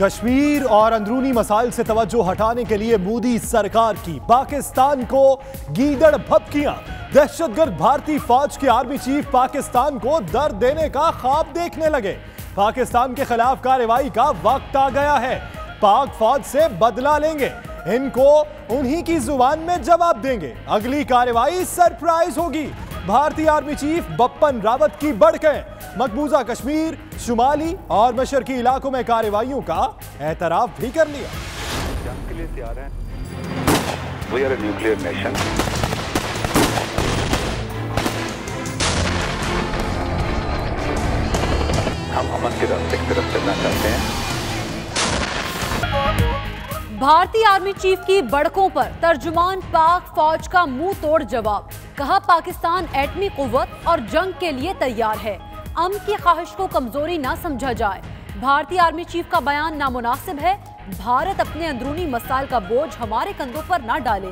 कश्मीर और अंदरूनी मसाइल से तवज्जो हटाने के लिए मोदी सरकार की पाकिस्तान को गीदड़ भभकियां। दहशतगर्द भारतीय फौज के आर्मी चीफ पाकिस्तान को दर्द देने का ख्वाब देखने लगे। पाकिस्तान के खिलाफ कार्रवाई का वक्त आ गया है। पाक फौज से बदला लेंगे, इनको उन्हीं की जुबान में जवाब देंगे। अगली कार्रवाई सरप्राइज होगी। भारतीय आर्मी चीफ बिपिन रावत की बढ़कें। मकबूजा कश्मीर, शुमाली और मशरकी इलाकों में कार्रवाइयों का एतराफ भी कर लिया। जंग के लिए तैयार हैं। We are a nuclear nation. हम अमन के रास्ते की तरफ चलना चाहते हैं। भारतीय आर्मी चीफ की बड़कों पर तर्जुमान पाक फौज का मुंह तोड़ जवाब। कहा पाकिस्तान एटमी कुव्वत और जंग के लिए तैयार है। अमन की ख्वाहिश को कमजोरी ना समझा जाए। भारतीय आर्मी चीफ का बयान नामुनासिब है। भारत अपने अंदरूनी मसाइल का बोझ हमारे कंधों पर ना डाले।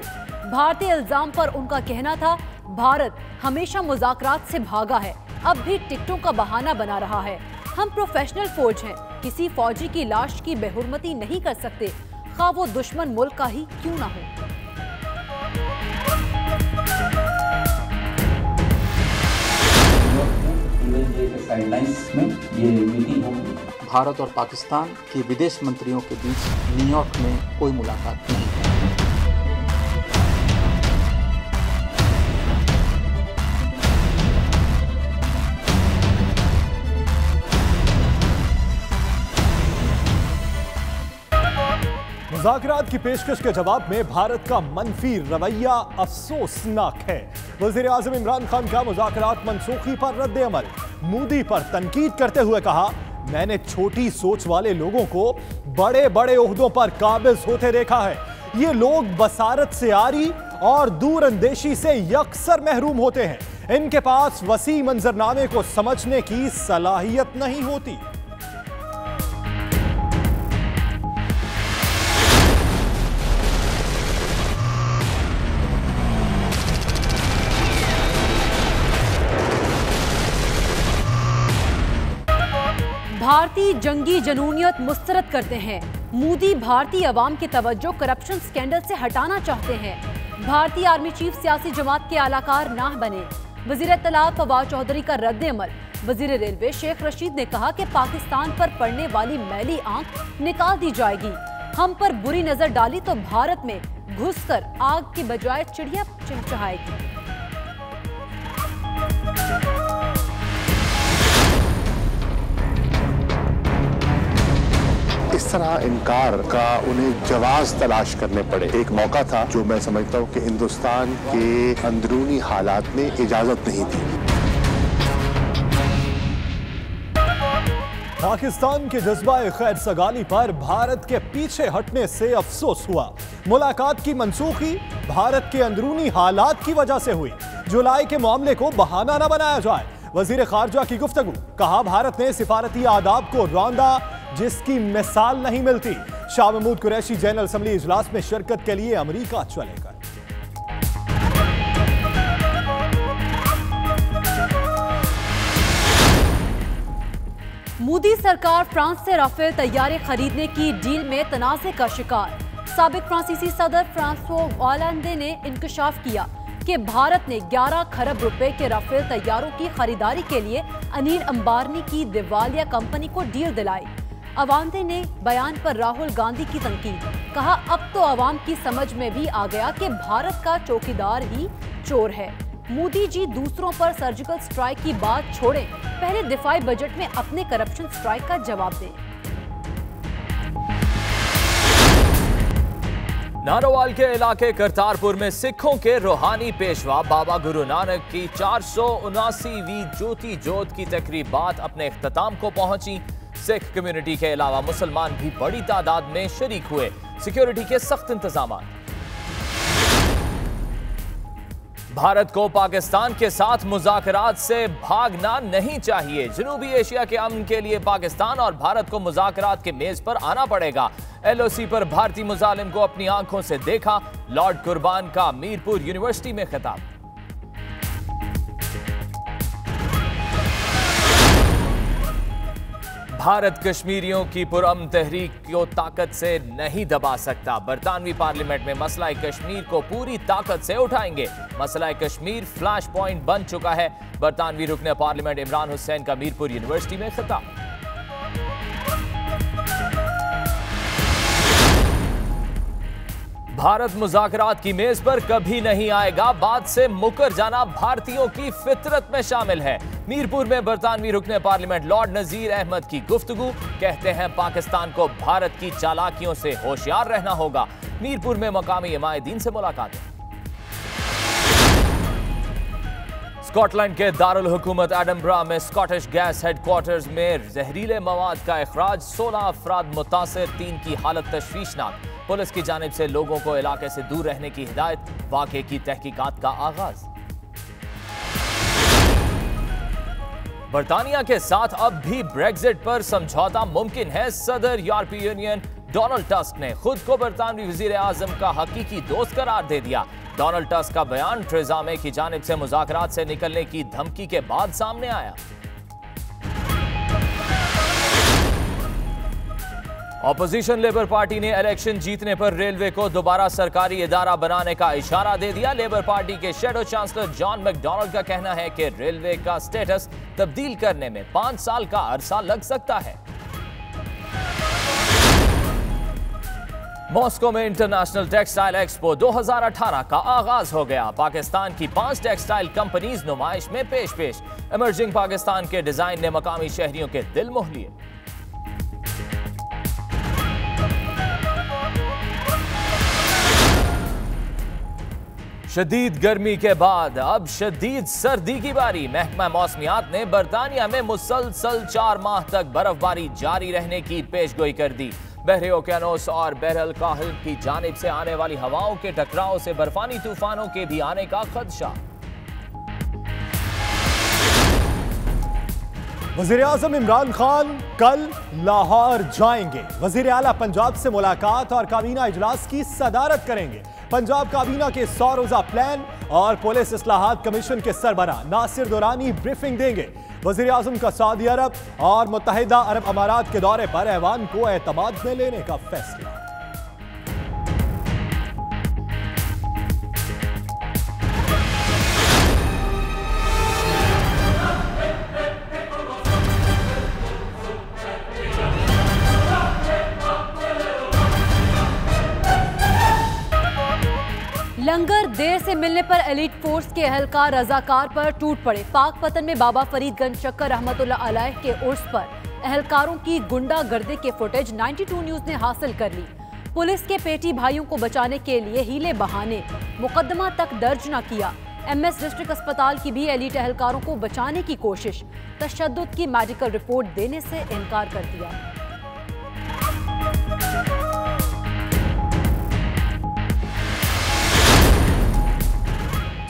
भारतीय इल्जाम पर उनका कहना था, भारत हमेशा मुज़ाकरात से भागा है, अब भी टिकटों का बहाना बना रहा है। हम प्रोफेशनल फौज हैं, किसी फौजी की लाश की बेहुरमती नहीं कर सकते, खा वो दुश्मन मुल्क का ही क्यों ना हो। भारत और पाकिस्तान के विदेश मंत्रियों के बीच न्यूयॉर्क में कोई मुलाकात नहीं है। मुज़ाकरात की पेशकश के जवाब में भारत का मनफी रवैया अफसोसनाक है। वज़ीर आज़म इमरान खान का मुज़ाकरात मनसूखी पर रद्द अमल। मोदी पर तनकीद करते हुए कहा, मैंने छोटी सोच वाले लोगों को बड़े बड़े ओहदों पर काबिज होते देखा है। ये लोग बसारत से आरी और दूरअंदेशी से यकसर महरूम होते हैं। इनके पास वसी मंजरनामे को समझने की सलाहियत नहीं होती। भारतीय जंगी जनूनियत मुस्तरद करते हैं। मोदी भारतीय अवाम की तवज्जो करप्शन स्कैंडल से हटाना चाहते हैं। भारतीय आर्मी चीफ सियासी जमात के आलाकार ना बने। वजीर इत्तलात फवाद चौधरी का रद्द अमल। वजीर रेलवे शेख रशीद ने कहा कि पाकिस्तान पर पड़ने वाली मैली आंख निकाल दी जाएगी। हम पर बुरी नजर डाली तो भारत में घुसकर आग की बजाय चिड़िया चहचहाएगी। इस तरह इनकार का उन्हें जवाब तलाश करने पड़े। एक मौका था जो मैं समझता हूँ कि हिंदुस्तान के अंदरूनी हालात में इजाजत नहीं थी। पाकिस्तान के जज्बा खैर सगाली पर भारत के पीछे हटने से अफसोस हुआ। मुलाकात की मनसूखी भारत के अंदरूनी हालात की वजह से हुई। जुलाई के मामले को बहाना न बनाया जाए। वजीर खारजा की गुफ्तगू। कहा, भारत ने सिफारती आदाब को रौंदा जिसकी मिसाल नहीं मिलती। शाह महमूद कुरैशी जनरल असम्बली इजलास में शिरकत के लिए अमेरिका चलेगा। मोदी सरकार फ्रांस से राफेल तैयारे खरीदने की डील में तनाज़े का शिकार। साबिक फ्रांसीसी सदर फ्रांसवा होलांदे ने इंकशाफ किया कि भारत ने 11 खरब रुपए के राफेल तैयारों की खरीदारी के लिए अनिल अंबानी की दिवालिया कंपनी को डील दिलाई। अवांदे ने बयान पर राहुल गांधी की तनकीद। कहा, अब तो अवाम की समझ में भी आ गया कि भारत का चौकीदार ही चोर है। मोदी जी दूसरों पर सर्जिकल स्ट्राइक की बात छोड़ें, पहले दिफाई बजट में अपने करप्शन स्ट्राइक का जवाब दें। नारोवाल के इलाके करतारपुर में सिखों के रूहानी पेशवा बाबा गुरु नानक की 479वीं ज्योति जोत की तकरीबात अपने इख्तिताम को पहुंची। सिख कम्युनिटी के अलावा मुसलमान भी बड़ी तादाद में शरीक हुए। सिक्योरिटी के सख्त इंतजाम। भारत को पाकिस्तान के साथ मुज़ाकरात से भागना नहीं चाहिए। जनूबी एशिया के अमन के लिए पाकिस्तान और भारत को मुज़ाकरात के मेज पर आना पड़ेगा। LOC पर भारतीय मुजालिम को अपनी आंखों से देखा। लॉर्ड कुर्बान का मीरपुर यूनिवर्सिटी में खिताब। भारत कश्मीरियों की पुरअमन तहरीक को ताकत से नहीं दबा सकता। बरतानवी पार्लियामेंट में मसला कश्मीर को पूरी ताकत से उठाएंगे। मसला कश्मीर फ्लैश पॉइंट बन चुका है। बरतानवी रुकने पार्लियामेंट इमरान हुसैन का मीरपुर यूनिवर्सिटी में खिताब। भारत मुज़ाकरात की मेज पर कभी नहीं आएगा। बात से मुकर जाना भारतीयों की फितरत में शामिल है। मीरपुर में बरतानवी रुकने पार्लियामेंट लॉर्ड नजीर अहमद की गुफ्तगू। कहते हैं पाकिस्तान को भारत की चालाकियों से होशियार रहना होगा। मीरपुर में मकामी इमायदीन से मुलाकात। स्कॉटलैंड के दारुल हुकूमत एडनबरा में स्कॉटिश गैस हेडक्वार्टर्स में जहरीले मवाद का इखराज। 16 अफराद मुतासिर, 3 की हालत तशवीशनाक। पुलिस की जानिब से लोगों को इलाके से दूर रहने की हिदायत। वाक़े की तहकीकात का आगाज। बरतानिया के साथ अब भी ब्रेक्जिट पर समझौता मुमकिन है। सदर यूरोपीय यूनियन डोनाल्ड टस्क ने खुद को बरतानवी वजीर आजम का हकीकी दोस्त करार दे दिया। डोनाल्ड टस्क का बयान थेरेसा मे की जानिब से मुज़ाकरात से निकलने की धमकी के बाद सामने आया। ऑपोजिशन लेबर पार्टी ने इलेक्शन जीतने पर रेलवे को दोबारा सरकारी इदारा बनाने का इशारा दे दिया। लेबर पार्टी के शैडो चांसलर जॉन मैकडॉनल्ड का कहना है कि रेलवे का स्टेटस तब्दील करने में 5 साल का अरसा लग सकता है। मॉस्को में इंटरनेशनल टेक्सटाइल एक्सपो 2018 का आगाज हो गया। पाकिस्तान की 5 टेक्सटाइल कंपनीज नुमाइश में पेश। इमर्जिंग पाकिस्तान के डिजाइन ने मकामी शहरियों के दिल मोह लिए। शदीद गर्मी के बाद अब शदीद सर्दी की बारी। महकमा मौसमियात ने बरतानिया में मुसलसल 4 माह तक बर्फबारी जारी रहने की पेशगोई कर दी। बहरे ओकेयानोस और बहरल काहिल की जानिब से आने वाली हवाओं के टकराव से बर्फानी तूफानों के भी आने का खदशा। वजीर आजम इमरान खान कल लाहौर जाएंगे। वजीर आला पंजाब से मुलाकात और काबीना इजलास की सदारत करेंगे। पंजाब काबीना के 100 रोजा प्लान और पुलिस इस्लाहात कमीशन के सरबराह नासिर दुरानी ब्रीफिंग देंगे। वजीर आजम का सऊदी अरब और मुत्तहिदा अरब अमारात के दौरे पर ऐवान को एतमाद में लेने का फैसला। लंगर देर से मिलने पर एलीट फोर्स के एहलकार रजाकार पर टूट पड़े। पाक पतन में बाबा फरीदगंज शक्कर रहमतुल्लाह अलैह के उर्स पर एहलकारों की गुंडागर्दी के फुटेज 92 न्यूज ने हासिल कर ली। पुलिस के पेटी भाइयों को बचाने के लिए हीले बहाने मुकदमा तक दर्ज न किया। एमएस डिस्ट्रिक्ट अस्पताल की भी एलीट एहलकारों को बचाने की कोशिश। तशद्दुद की मेडिकल रिपोर्ट देने से इनकार कर दिया।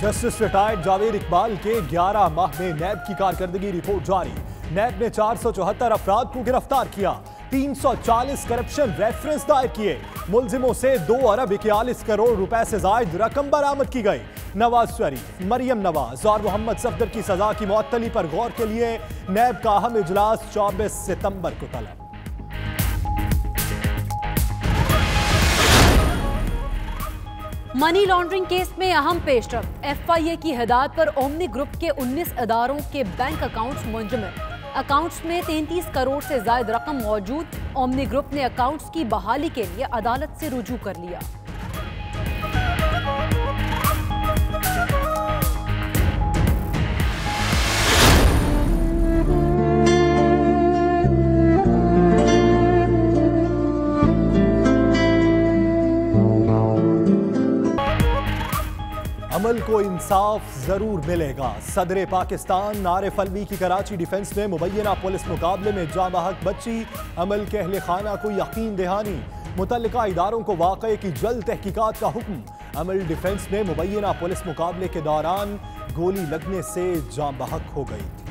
जस्टिस रिटायर्ड जावेद इकबाल के 11 माह में नैब की कारकर्दगी रिपोर्ट जारी। नैब ने 474 अफराद को गिरफ्तार किया। 340 करप्शन रेफरेंस दायर किए। मुलजिमों से 2 अरब 41 करोड़ रुपए से जायद रकम बरामद की गई। नवाज शरीफ, मरियम नवाज और मोहम्मद सफदर की सजा की मुअत्तली पर गौर के लिए नैब का अहम इजलास 24 सितंबर को तलब। मनी लॉन्ड्रिंग केस में अहम पेशरफ। एफआईए की हिदायत पर ओमनी ग्रुप के 19 इदारों के बैंक अकाउंट्स मुंजमद। अकाउंट्स में 33 करोड़ से ज्यादा रकम मौजूद। ओमनी ग्रुप ने अकाउंट्स की बहाली के लिए अदालत से रुजू कर लिया। अमल को इंसाफ जरूर मिलेगा। सदर पाकिस्तान आरिफ अलवी की कराची डिफेंस में मुबैना पुलिस मुकाबले में जाँ-बहक बच्ची। अमल के अहले खाना को यकीन दहानी। मुतल्लिका इदारों को वाक़े की जल्द तहकीकात का हुक्म। अमल डिफेंस में मुबैना पुलिस मुकाबले के दौरान गोली लगने से जाँ-बहक हो गई थी।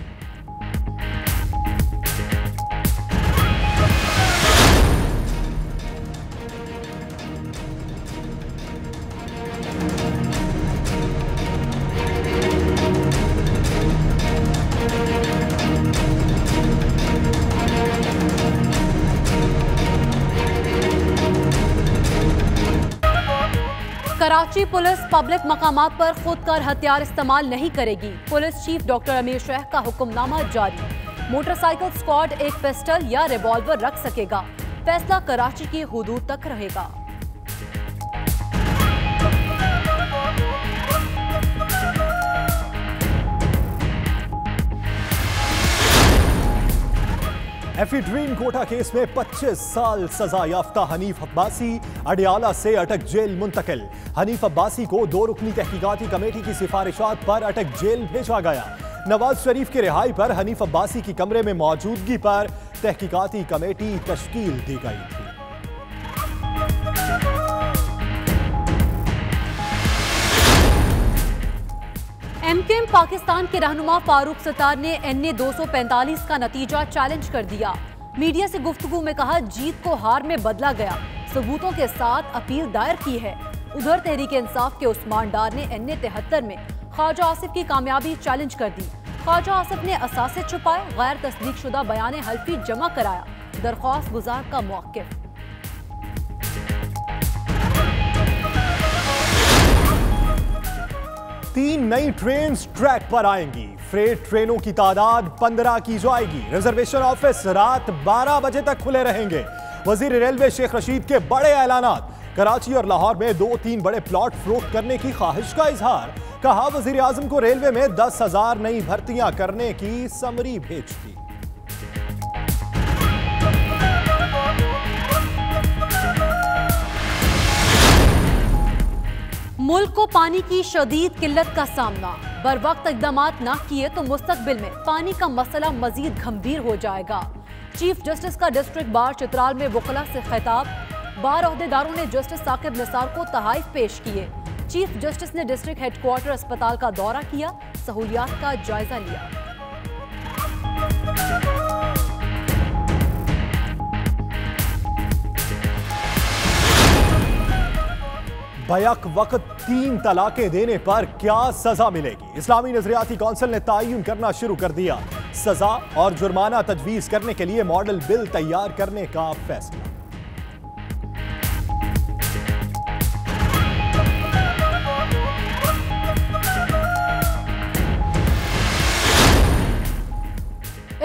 कराची पुलिस पब्लिक मकामात पर खुदकार हथियार इस्तेमाल नहीं करेगी। पुलिस चीफ डॉक्टर अमीर शेख का हुक्मनामा जारी। मोटरसाइकिल स्क्वाड एक पिस्टल या रिवॉल्वर रख सकेगा। फैसला कराची की हुदूद तक रहेगा। एफिड्रीन कोटा केस में 25 साल सजा याफ्ता हनीफ अब्बासी अडियाला से अटक जेल मुंतकिल। हनीफ अब्बासी को 2 रुकनी तहकीकाती कमेटी की सिफारिशात पर अटक जेल भेजा गया। नवाज शरीफ की रिहाई पर हनीफ अब्बासी की कमरे में मौजूदगी पर तहकीकाती कमेटी तश्कील दी गई थी। एमकेएम पाकिस्तान के रहनुमा फारूक सत्तार ने NA 245 का नतीजा चैलेंज कर दिया। मीडिया से गुफ्तगू में कहा, जीत को हार में बदला गया, सबूतों के साथ अपील दायर की है। उधर तहरीक इंसाफ के उस्मान डार ने NA 73 में ख्वाजा आसिफ की कामयाबी चैलेंज कर दी। ख्वाजा आसिफ ने असासे छुपाए, गैर तस्दीक शुदा बयान हल्फी जमा कराया। दरख्वास्त गुजार का मौक़िफ़। 3 नई ट्रेन ट्रैक पर आएंगी। फ्रेट ट्रेनों की तादाद 15 की जाएगी। रिजर्वेशन ऑफिस रात 12 बजे तक खुले रहेंगे। वजीर रेलवे शेख रशीद के बड़े ऐलानात। कराची और लाहौर में 2-3 बड़े प्लॉट फरोख्त करने की ख्वाहिश का इजहार। कहा, वजीर आजम को रेलवे में 10,000 नई भर्तियां करने की समरी भेज दी। मुल्क को पानी की शदीद किल्लत का सामना। बर वक्त इकदाम न किए तो मुस्तकबिल में पानी का मसला मजीद गंभीर हो जाएगा। चीफ जस्टिस का डिस्ट्रिक्ट बार चित्राल में वकला से खिताब। बार ओहदेदारों ने जस्टिस साकिब निसार को तहाइफ पेश किए। चीफ जस्टिस ने डिस्ट्रिक्ट हेडक्वार्टर अस्पताल का दौरा किया, सहूलियात का जायजा लिया। बैक वक्त 3 तलाकें देने पर क्या सजा मिलेगी? इस्लामी नजरियाती कौंसिल ने तयन करना शुरू कर दिया। सजा और जुर्माना तजवीज करने के लिए मॉडल बिल तैयार करने का फैसला।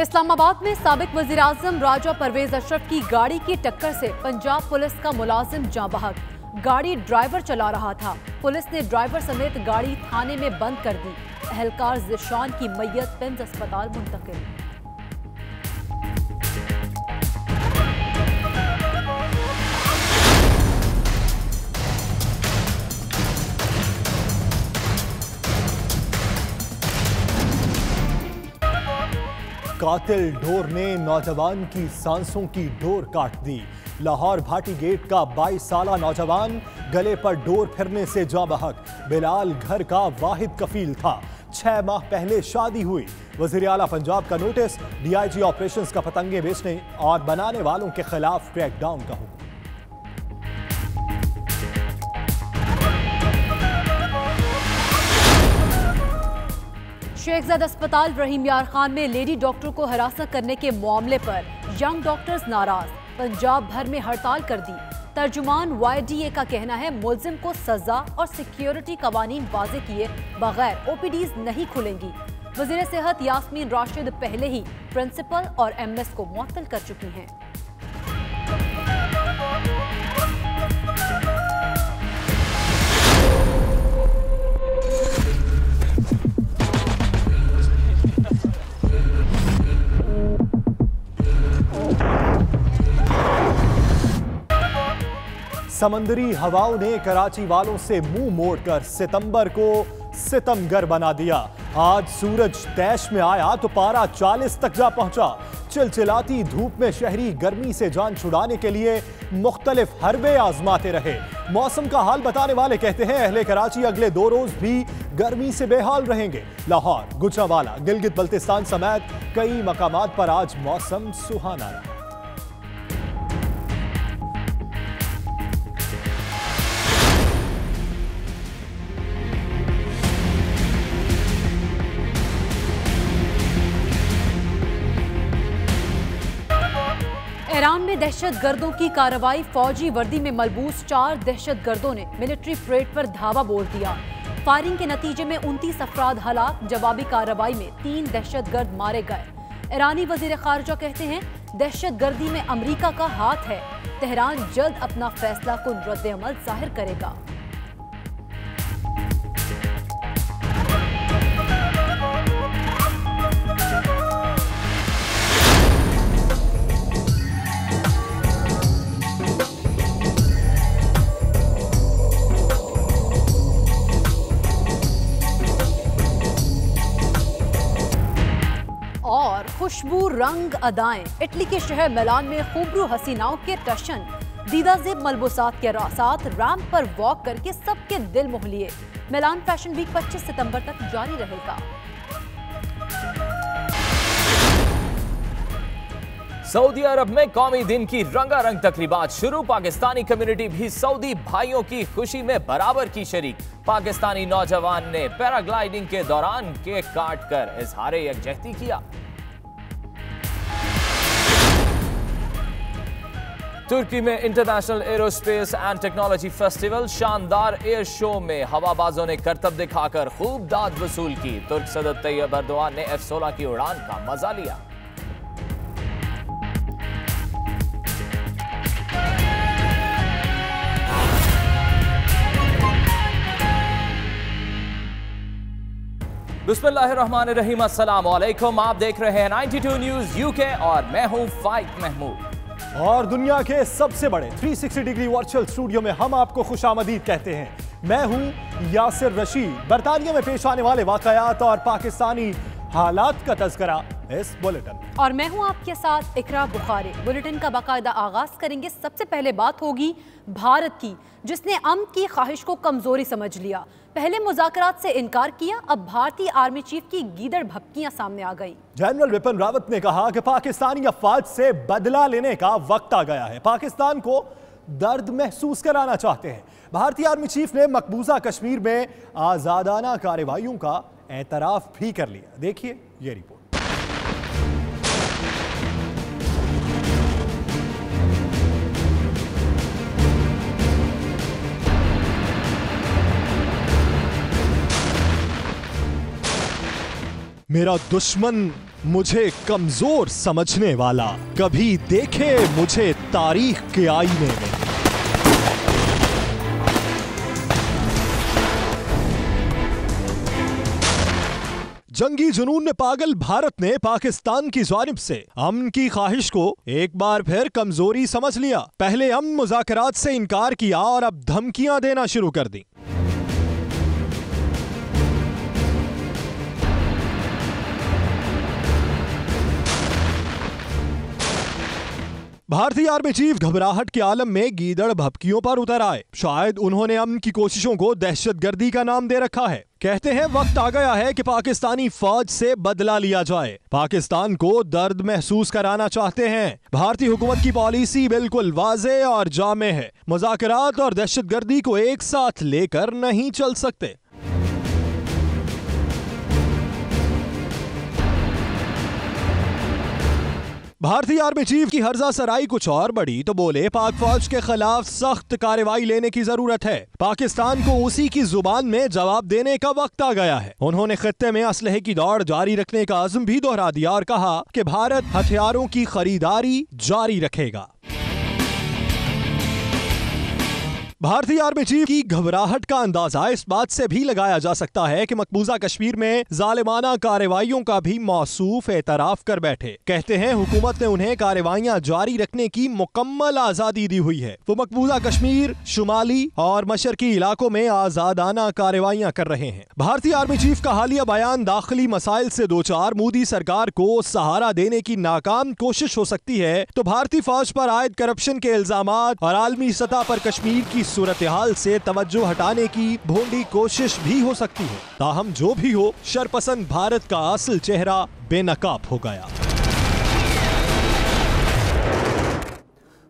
इस्लामाबाद में साबिक वजीर आजम राजा परवेज अशरफ की गाड़ी की टक्कर से पंजाब पुलिस का मुलाजिम जाँ बहक। गाड़ी ड्राइवर चला रहा था। पुलिस ने ड्राइवर समेत गाड़ी थाने में बंद कर दी। एहलकार जिशान की मैयत पेंज अस्पताल मुंतकिल। कातिल ढोर ने नौजवान की सांसों की डोर काट दी। लाहौर भाटी गेट का 22 साला नौजवान गले पर डोर फिरने से जाँ बहक। बिलाल घर का वाहिद कफील था। 6 माह पहले शादी हुई। वज़ीर आला पंजाब का नोटिस। DIG ऑपरेशंस का पतंगे बेचने और बनाने वालों के खिलाफ क्रैकडाउन का हुक्म। शेखजाद अस्पताल रहीम यार खान में लेडी डॉक्टर को हरासा करने के मामले पर यंग डॉक्टर्स नाराज। पंजाब भर में हड़ताल कर दी। तर्जुमान YDA का कहना है, मुल्जिम को सजा और सिक्योरिटी कवानीन वाजे किए बगैर OPDs नहीं खुलेंगी। वजीर सेहत यास्मीन राशिद पहले ही प्रिंसिपल और MS को मुअत्तल कर चुकी हैं। समंदरी हवाओं ने कराची वालों से मुंह मोड़कर सितंबर को सितमगर बना दिया। आज सूरज तैश में आया तो पारा 40 तक जा पहुंचा। चिलचिलाती धूप में शहरी गर्मी से जान छुड़ाने के लिए मुख्तलिफ हरबे आजमाते रहे। मौसम का हाल बताने वाले कहते हैं, अहले कराची अगले 2 रोज भी गर्मी से बेहाल रहेंगे। लाहौर, गुजरांवाला, गिलगित बल्तिस्तान समेत कई मकामात पर आज मौसम सुहाना रहा। ईरान में दहशतगर्दों की कार्रवाई, फौजी वर्दी में मलबूस 4 दहशतगर्दों ने मिलिट्री परेड पर धावा बोल दिया। फायरिंग के नतीजे में 29 अफराद हलाक, जवाबी कार्रवाई में 3 दहशतगर्द मारे गए। ईरानी वजीर खारजा कहते हैं दहशतगर्दी में अमेरिका का हाथ है। तेहरान जल्द अपना फैसला कुन रद्द-ए-अमल जाहिर करेगा। और खुशबू, रंग, अदाएं, इटली के शहर मिलान में खूबरू हसीनाओं के टशन, दीदाज़ेब मलबूसात के साथ रैंप पर वॉक करके सबके दिल मोह लिए। मिलान फैशन वीक 25 सितंबर तक जारी रहेगा। सऊदी अरब में कौमी दिन की रंगारंग तकरीबात शुरू। पाकिस्तानी कम्युनिटी भी सऊदी भाइयों की खुशी में बराबर की शरीक। पाकिस्तानी नौजवान ने पैराग्लाइडिंग के दौरान केक काट कर इजहार यकजहती किया। तुर्की में international aerospace and technology festival, शानदार एयर शो में हवाबाजों ने करतब दिखाकर खूब दाद वसूल की। तुर्क सदर तैयब एर्दोआन ने F-16 की उड़ान का मजा लिया। बिस्मिल्लाहिर्रहमानिर्रहीम, अस्सलाम वालेकुम। आप देख रहे हैं 92 न्यूज़ यूके और मैं हूं फाइक महमूद। और दुनिया के सबसे बड़े 360 डिग्री वर्चुअल स्टूडियो में हम आपको खुशामदीद कहते हैं। मैं हूं यासिर रशीद। बरतानिया में पेश आने वाले वाकयात और पाकिस्तानी हालात का तज़किरा इस बुलेटिन। और मैं हूं आपके साथ इकरा बुखारी। बुलेटिन का बाकायदा आगाज करेंगे। सबसे पहले बात होगी भारत की, जिसने अमन की ख्वाहिश को कमजोरी समझ लिया। पहले मुज़ाकरात से इनकार किया, अब भारतीय आर्मी चीफ की गीदड़ भपकियां सामने आ गई। जनरल विपिन रावत ने कहा कि पाकिस्तानी अफवाज से बदला लेने का वक्त आ गया है। पाकिस्तान को दर्द महसूस कराना चाहते हैं। भारतीय आर्मी चीफ ने मकबूजा कश्मीर में आजादाना कार्रवाइयों का एतराफ भी कर लिया। देखिए ये रिपोर्ट। मेरा दुश्मन मुझे कमजोर समझने वाला कभी देखे मुझे तारीख के आईने में। जंगी जुनून में पागल भारत ने पाकिस्तान की जानिब से अमन की ख्वाहिश को एक बार फिर कमजोरी समझ लिया। पहले अमन मुज़ाकरात से इनकार किया और अब धमकियां देना शुरू कर दी। भारतीय आर्मी चीफ घबराहट के आलम में गीदड़ भपकियों पर उतर आए। शायद उन्होंने अमन की कोशिशों को दहशतगर्दी का नाम दे रखा है। कहते हैं वक्त आ गया है कि पाकिस्तानी फौज से बदला लिया जाए। पाकिस्तान को दर्द महसूस कराना चाहते हैं। भारतीय हुकूमत की पॉलिसी बिल्कुल वाज़े और जामे है। मुज़ाकरात और दहशतगर्दी को एक साथ लेकर नहीं चल सकते। भारतीय आर्मी चीफ की हर्जा सराई कुछ और बड़ी तो बोले पाक फौज के खिलाफ सख्त कार्रवाई लेने की जरूरत है। पाकिस्तान को उसी की जुबान में जवाब देने का वक्त आ गया है। उन्होंने खित्ते में असलहे की दौड़ जारी रखने का अज़्म भी दोहरा दिया और कहा कि भारत हथियारों की खरीदारी जारी रखेगा। भारतीय आर्मी चीफ की घबराहट का अंदाजा इस बात से भी लगाया जा सकता है कि मकबूजा कश्मीर में जालिमाना कार्रवाइयों का भी मौसूफ एतराफ कर बैठे। कहते हैं हुकूमत ने उन्हें कार्रवाइयां जारी रखने की मुकम्मल आजादी दी हुई है। वो मकबूजा कश्मीर, शुमाली और मशरकी इलाकों में आजादाना कार्रवाइयां कर रहे हैं। भारतीय आर्मी चीफ का हालिया बयान दाखिली मसाइल से दो चार मोदी सरकार को सहारा देने की नाकाम कोशिश हो सकती है तो भारतीय फौज पर आयद करप्शन के इल्जामात और आलमी सतह पर कश्मीर की सूरत हाल से तवज्जो हटाने की भोंडी कोशिश भी हो सकती है। ताहम जो भी हो, शरपसंद भारत का असल चेहरा बेनकाब हो गया।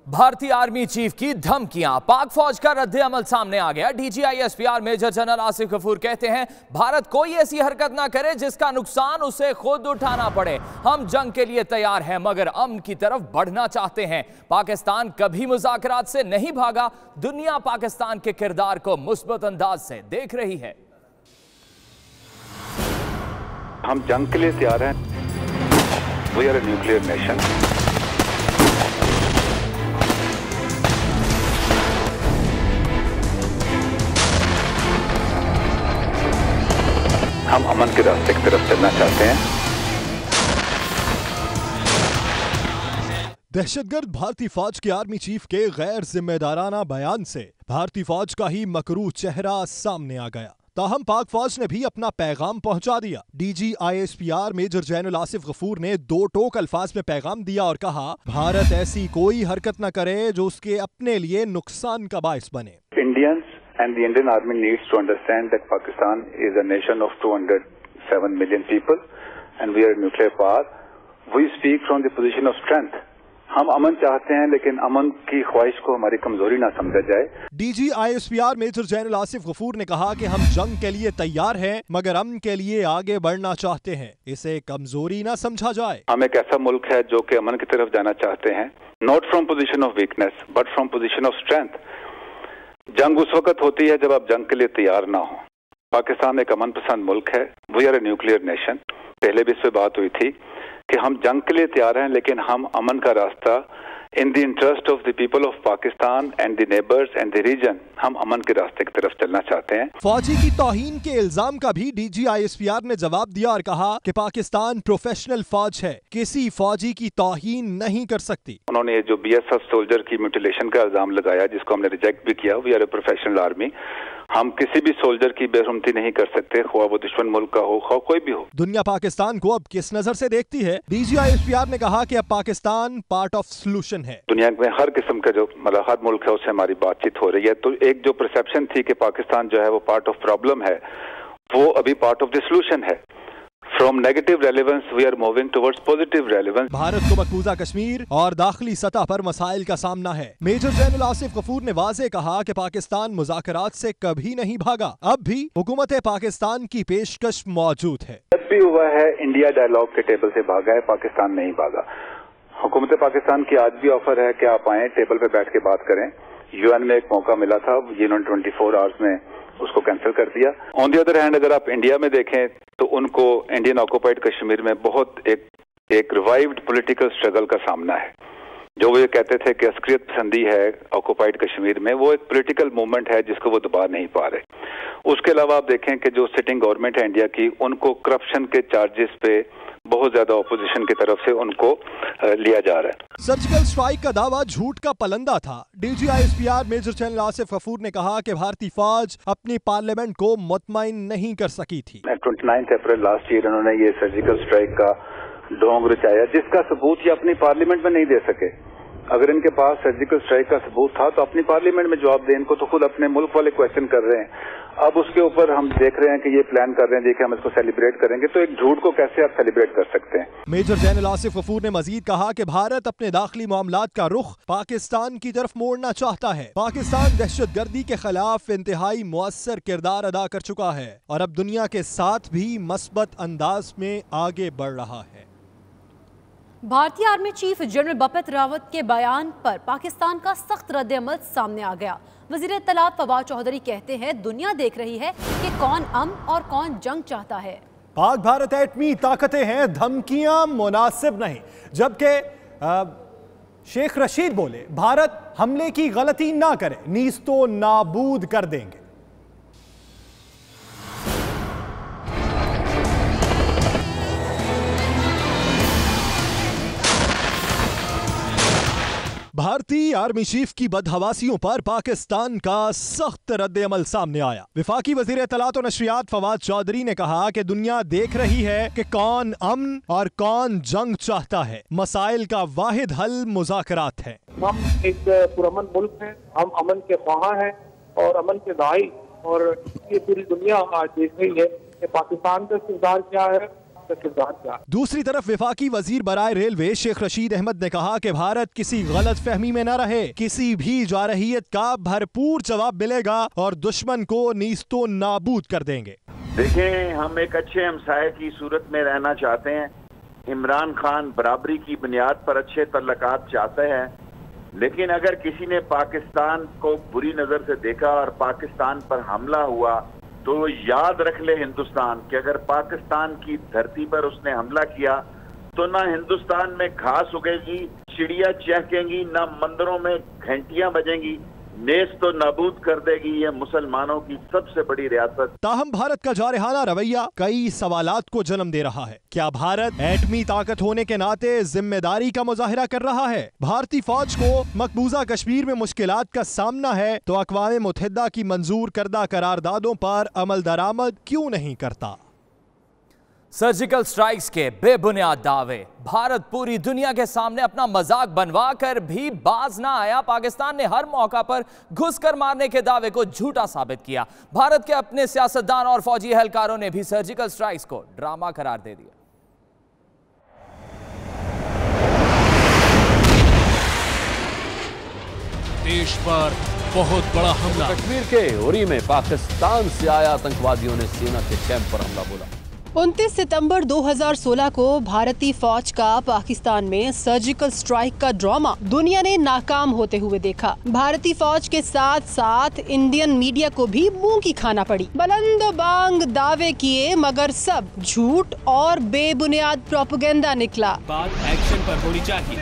भारतीय आर्मी चीफ की धमकियां, पाक फौज का रद्द अमल सामने आ गया। DGISPR major general Asif Ghafoor कहते हैं भारत कोई ऐसी हरकत ना करे जिसका नुकसान उसे खुद उठाना पड़े। हम जंग के लिए तैयार हैं मगर अमन की तरफ बढ़ना चाहते हैं। पाकिस्तान कभी मुज़ाकरात से नहीं भागा। दुनिया पाकिस्तान के किरदार को मुस्बत अंदाज से देख रही है। हम जंग के लिए तैयार हैं। We are a nuclear nation. हम अमन के रास्ते की तरफ चलना चाहते हैं। दहशतगर्द भारतीय फौज के आर्मी चीफ के गैर जिम्मेदाराना बयान से भारतीय फौज का ही मकरू चेहरा सामने आ गया। ताहम पाक फौज ने भी अपना पैगाम पहुंचा दिया। DGISPR major general Asif Ghafoor ने दो टोक अल्फाज में पैगाम दिया और कहा भारत ऐसी कोई हरकत न करे जो उसके अपने लिए नुकसान का बायस बने। Indians and the Indian Army needs to understand that Pakistan is a nation of 207 million people and we are a nuclear power. We speak from the position of strength. हम अमन चाहते हैं लेकिन अमन की ख्वाहिश को हमारी कमजोरी ना समझा जाए। DGISPR major general Asif Ghafoor ने कहा कि हम जंग के लिए तैयार हैं मगर अमन के लिए आगे बढ़ना चाहते हैं, इसे कमजोरी ना समझा जाए। हम एक ऐसा मुल्क है जो कि अमन की तरफ जाना चाहते हैं, not from position of weakness but from position of strength. जंग उस वक्त होती है जब आप जंग के लिए तैयार ना हो। पाकिस्तान एक अमन पसंद मुल्क है। We are a nuclear nation. पहले भी इस पे बात हुई थी कि हम जंग के लिए तैयार हैं लेकिन हम अमन का रास्ता in the interest of the people of Pakistan and the neighbours and the region, हम अमन के रास्ते की तरफ चलना चाहते हैं। फौजी की तौहीन के इल्जाम का भी DGISPR ने जवाब दिया और कहा कि पाकिस्तान प्रोफेशनल फौज है, किसी फौजी की तौहीन नहीं कर सकती। उन्होंने ये जो BSF सोल्जर की म्यूटिलेशन का इल्जाम लगाया जिसको हमने रिजेक्ट भी किया। We are a professional army. हम किसी भी सोल्जर की बेरुमती नहीं कर सकते, ख्वाह वो दुश्मन मुल्क का हो ख्वाह कोई भी हो। दुनिया पाकिस्तान को अब किस नजर से देखती है? DGISPR ने कहा कि अब पाकिस्तान पार्ट ऑफ सोल्यूशन है। दुनिया में हर किस्म का जो मतलब हर मुल्क है उससे हमारी बातचीत हो रही है। तो एक जो परसेप्शन थी कि पाकिस्तान जो है वो पार्ट ऑफ प्रॉब्लम है, वो अभी पार्ट ऑफ द सोल्यूशन है। From negative relevance, we are moving towards positive relevance. Bharat को मकबूजा कश्मीर और दाखिली सतह पर मसाइल का सामना है। मेजर जनरल आसिफ गफूर ने वाज़े कहा कि पाकिस्तान मुज़ाकरात से कभी नहीं भागा। अब भी हुकूमत पाकिस्तान की पेशकश मौजूद है। जब भी हुआ है इंडिया डायलॉग के टेबल से भागा है, पाकिस्तान नहीं भागा। हुकूमत पाकिस्तान की आज भी ऑफर है कि आप आए, टेबल पे बैठ के बात करें। UN में एक मौका मिला था, जिन्होंने 24 आवर्स में उसको कैंसिल कर दिया। ऑन दी अदर हैंड अगर आप इंडिया में देखें तो उनको इंडियन ऑक्युपाइड कश्मीर में बहुत एक रिवाइव्ड पॉलिटिकल स्ट्रगल का सामना है। जो वो ये कहते थे कि अस्करियत पसंदी है ऑक्युपाइड कश्मीर में, वो एक पॉलिटिकल मूवमेंट है जिसको वो दबा नहीं पा रहे। उसके अलावा आप देखें कि जो सिटिंग गवर्नमेंट है इंडिया की, उनको करप्शन के चार्जेस पे बहुत ज्यादा ऑपोजिशन की तरफ से उनको लिया जा रहा है। सर्जिकल स्ट्राइक का दावा झूठ का पलंदा था। DGISPR major general Asif Ghafoor ने कहा कि भारतीय फौज अपनी पार्लियामेंट को मुतमईन नहीं कर सकी थी। 29 अप्रैल लास्ट ईयर उन्होंने ये सर्जिकल स्ट्राइक का ढोंग रचाया जिसका सबूत ये अपनी पार्लियामेंट में नहीं दे सके। अगर इनके पास सर्जिकल स्ट्राइक का सबूत था तो अपनी पार्लियामेंट में जवाब दें। इनको तो खुद अपने मुल्क वाले क्वेश्चन कर रहे हैं। अब उसके ऊपर हम देख रहे हैं कि ये प्लान कर रहे हैं, देखिए हम इसको सेलिब्रेट करेंगे। तो एक झूठ को कैसे आप सेलिब्रेट कर सकते हैं? मेजर जनरल आसिफ गफूर ने मजीद कहा कि भारत अपने दाखिली मामलात का रुख पाकिस्तान की तरफ मोड़ना चाहता है। पाकिस्तान दहशतगर्दी के खिलाफ इंतहाई मुअस्सर किरदार अदा कर चुका है और अब दुनिया के साथ भी मस्बत अंदाज में आगे बढ़ रहा है। भारतीय army chief general Bipin Rawat के बयान पर पाकिस्तान का सख्त रद्द-ए-अमल सामने आ गया। वजीर इत्तलात फवाद चौधरी कहते हैं दुनिया देख रही है कि कौन अमन और कौन जंग चाहता है। पाक भारत एटमी ताकतें हैं, धमकियां मुनासिब नहीं। जबकि शेख रशीद बोले भारत हमले की गलती ना करे, नीस्तो नाबूद कर देंगे। भारतीय आर्मी चीफ की बदहवासियों पर पाकिस्तान का सख्त रद्द-ए-अमल सामने आया। वफाकी वजीर इत्तलात और नशरियात फवाद चौधरी ने कहा कि दुनिया देख रही है कि कौन अमन और कौन जंग चाहता है। मसाइल का वाहिद हल मुज़ाकरात है। हम एक पुरअमन मुल्क हैं, हम अमन के ख्वाह हैं और अमन के दाई, और ये पूरी दुनिया आज देख रही है कि पाकिस्तान का किरदार क्या है का किरदार क्या। दूसरी तरफ वफाकी वजीर बराए रेलवे शेख रशीद अहमद ने कहा कि भारत किसी गलत फहमी में न रहे, किसी भी जारहियत का भरपूर जवाब मिलेगा और दुश्मन को नीस्तो नाबूद कर देंगे। देखें, हम एक अच्छे हमसाये की सूरत में रहना चाहते हैं। इमरान खान बराबरी की बुनियाद पर अच्छे तल्लकात चाहते हैं, लेकिन अगर किसी ने पाकिस्तान को बुरी नजर से देखा और पाकिस्तान पर हमला हुआ तो याद रख ले हिंदुस्तान कि अगर पाकिस्तान की धरती पर उसने हमला किया तो ना हिंदुस्तान में घास उगेगी, चिड़िया चहकेंगी, ना मंदिरों में घंटियां बजेंगी, नेस तो नाबूद कर देगी ये मुसलमानों की सबसे बड़ी रियासत। ताहम भारत का जारहाना रवैया कई सवालात को जन्म दे रहा है। क्या भारत एटमी ताकत होने के नाते जिम्मेदारी का मुजाहिरा कर रहा है? भारतीय फौज को मकबूजा कश्मीर में मुश्किलात का सामना है तो अक़वाम मुत्तहिदा की मंजूर करदा करारदादों पर अमल दरामद क्यों नहीं करता? सर्जिकल स्ट्राइक्स के बेबुनियाद दावे। भारत पूरी दुनिया के सामने अपना मजाक बनवा कर भी बाज ना आया। पाकिस्तान ने हर मौका पर घुसकर मारने के दावे को झूठा साबित किया। भारत के अपने सियासतदान और फौजी एहलकारों ने भी सर्जिकल स्ट्राइक्स को ड्रामा करार दे दिया। देश पर बहुत बड़ा हमला। कश्मीर के उरी में पाकिस्तान से आया आतंकवादियों ने सेना के कैंप पर हमला बोला। 29 सितंबर 2016 को भारतीय फौज का पाकिस्तान में सर्जिकल स्ट्राइक का ड्रामा दुनिया ने नाकाम होते हुए देखा। भारतीय फौज के साथ साथ इंडियन मीडिया को भी मुंह की खाना पड़ी। बुलंद बांग दावे किए मगर सब झूठ और बेबुनियाद प्रोपेगेंडा निकला। बात एक्शन पर होनी चाहिए,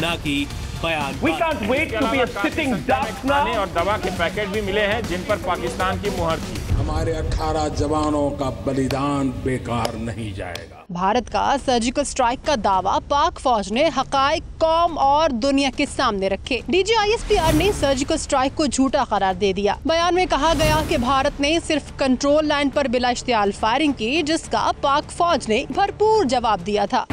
ना कि बयान। We can't wait to be a sitting duck now। और दवा के पैकेट भी मिले हैं जिन पर पाकिस्तान की मुहर थी। हमारे 18 जवानों का बलिदान बेकार नहीं जाएगा। भारत का सर्जिकल स्ट्राइक का दावा पाक फौज ने हकायक कौम और दुनिया के सामने रखे। DGISPR ने सर्जिकल स्ट्राइक को झूठा करार दे दिया। बयान में कहा गया कि भारत ने सिर्फ कंट्रोल लाइन पर बिला इश्तियाल फायरिंग की, जिसका पाक फौज ने भरपूर जवाब दिया था।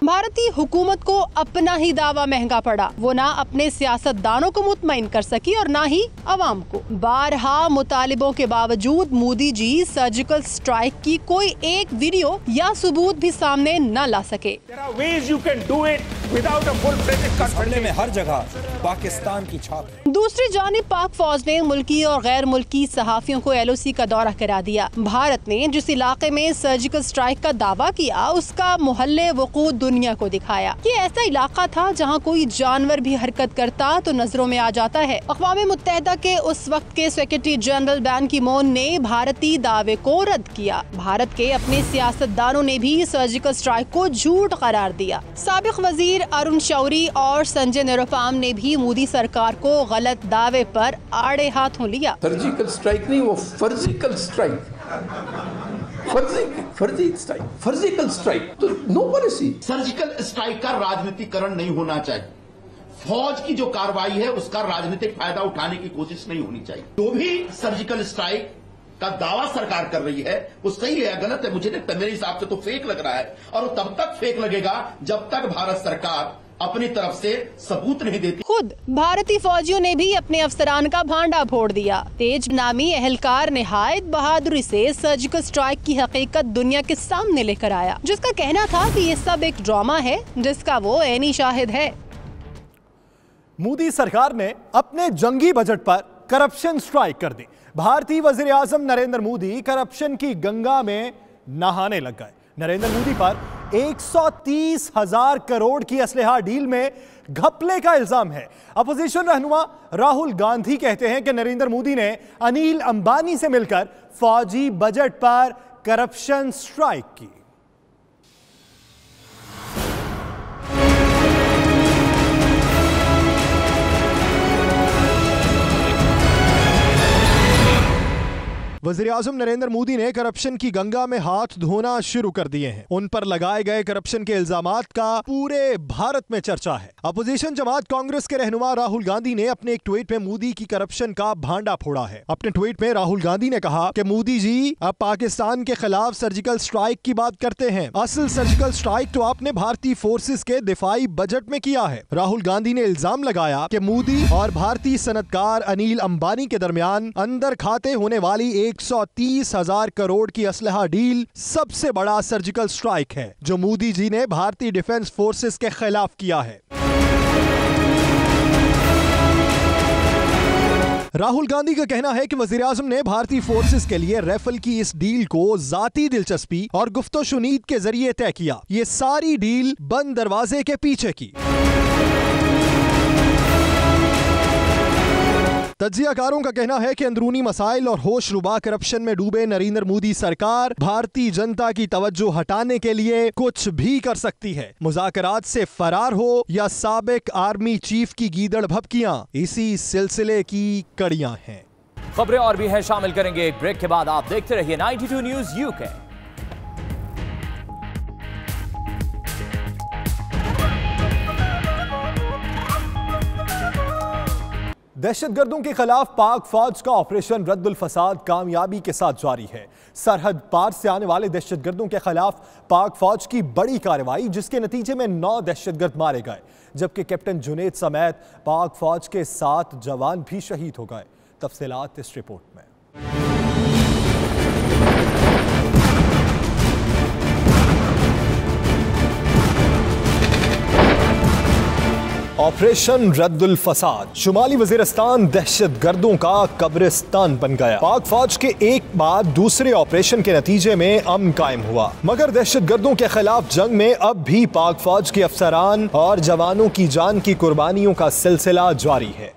भारतीय हुकूमत को अपना ही दावा महंगा पड़ा। वो ना अपने सियासतदानों को मुतमईन कर सकी और ना ही अवाम को। बारहा मुतालिबों के बावजूद मोदी जी सर्जिकल स्ट्राइक की कोई एक वीडियो या सबूत भी सामने न ला सके। में हर जगह पाकिस्तान की छाप। दूसरी जानिब पाक फौज ने मुल्की और गैर मुल्की सहाफियों को LOC का दौरा करा दिया। भारत ने जिस इलाके में सर्जिकल स्ट्राइक का दावा किया उसका मुहल्ले वकूअ दुनिया को दिखाया। ये ऐसा इलाका था जहां कोई जानवर भी हरकत करता तो नजरों में आ जाता है। अक़वाम मुत्तहिदा के उस वक्त के सेक्रेटरी जनरल बैन की मून ने भारतीय दावे को रद्द किया। भारत के अपने सियासतदानों ने भी सर्जिकल स्ट्राइक को झूठ करार दिया। साबिक वजीर अरुण शौरी और संजय निरुपम ने भी मोदी सरकार को गलत दावे पर आड़े हाथों लिया। सर्जिकल स्ट्राइक नहीं, वो फर्जिकल स्ट्राइक। फर्जिकल स्ट्राइक तो नो पॉलिसी। सर्जिकल स्ट्राइक का राजनीतिकरण नहीं होना चाहिए। फौज की जो कार्रवाई है उसका राजनीतिक फायदा उठाने की कोशिश नहीं होनी चाहिए। जो भी सर्जिकल स्ट्राइक का दावा सरकार कर रही है वो सही है गलत है मुझे नहीं, मेरे हिसाब से तो फेक लग रहा है और वो तब तक फेक लगेगा जब तक भारत सरकार अपनी तरफ से सबूत नहीं देती। खुद भारतीय फौजियों ने भी अपने अफसरान का भांडा फोड़ दिया। तेज नामी एहलकार निहायत बहादुरी से सर्जिकल स्ट्राइक की हकीकत दुनिया के सामने लेकर आया, जिसका कहना था कि ये सब एक ड्रामा है जिसका वो ऐनी शाहिद है। मोदी सरकार ने अपने जंगी बजट पर करप्शन स्ट्राइक कर दी। भारतीय वजीर आजम नरेंद्र मोदी करप्शन की गंगा में नहाने लग गए। नरेंद्र मोदी पर 130,000 करोड़ की असलहा डील में घपले का इल्जाम है। अपोजिशन रहनुमा राहुल गांधी कहते हैं कि नरेंद्र मोदी ने अनिल अंबानी से मिलकर फौजी बजट पर करप्शन स्ट्राइक की। वज़ीर आज़म नरेंद्र मोदी ने करप्शन की गंगा में हाथ धोना शुरू कर दिए हैं। उन पर लगाए गए करप्शन के इल्जामात का पूरे भारत में चर्चा है। अपोजिशन जमात कांग्रेस के रहनुमा राहुल गांधी ने अपने एक ट्वीट में मोदी की करप्शन का भांडा फोड़ा है। अपने ट्वीट में राहुल गांधी ने कहा कि मोदी जी अब पाकिस्तान के खिलाफ सर्जिकल स्ट्राइक की बात करते हैं। असल सर्जिकल स्ट्राइक तो आपने भारतीय फोर्सेस के दिफाई बजट में किया है। राहुल गांधी ने इल्जाम लगाया कि मोदी और भारतीय सनतकार अनिल अंबानी के दरमियान अंदर खाते होने वाली 130,000 करोड़ की असलहा डील सबसे बड़ा सर्जिकल स्ट्राइक है जो मोदी जी ने भारतीय डिफेंस फोर्सेस के खिलाफ किया है। राहुल गांधी का कहना है कि वजीर-ए-आज़म ने भारतीय फोर्सेस के लिए राफेल की इस डील को जाती दिलचस्पी और गुफ्तो-शुनीद के जरिए तय किया। ये सारी डील बंद दरवाजे के पीछे की। तज्जियाकारों का कहना है कि अंदरूनी मसाइल और होशरुबा करप्शन में डूबे नरेंद्र मोदी सरकार भारतीय जनता की तवज्जो हटाने के लिए कुछ भी कर सकती है। मुज़ाकरात से फरार हो या साबिक आर्मी चीफ की गीदड़ भभकियां इसी सिलसिले की कड़ियां हैं। खबरें और भी हैं, शामिल करेंगे एक ब्रेक के बाद। आप देखते रहिए 92 न्यूज़ यूके। दहशतगर्दों के खिलाफ पाक फौज का ऑपरेशन रद्दुल फसाद कामयाबी के साथ जारी है। सरहद पार से आने वाले दहशतगर्दों के खिलाफ पाक फौज की बड़ी कार्रवाई, जिसके नतीजे में 9 दहशतगर्द मारे गए, जबकि कैप्टन जुनेद समेत पाक फौज के 7 जवान भी शहीद हो गए। तफसीलात इस रिपोर्ट में। ऑपरेशन रद्दुल फसाद। शुमाली वजीरिस्तान दहशतगर्दों का कब्रिस्तान बन गया। पाक फौज के एक बाद दूसरे ऑपरेशन के नतीजे में अमन कायम हुआ, मगर दहशतगर्दों के खिलाफ जंग में अब भी पाक फौज के अफसरान और जवानों की जान की कुर्बानियों का सिलसिला जारी है।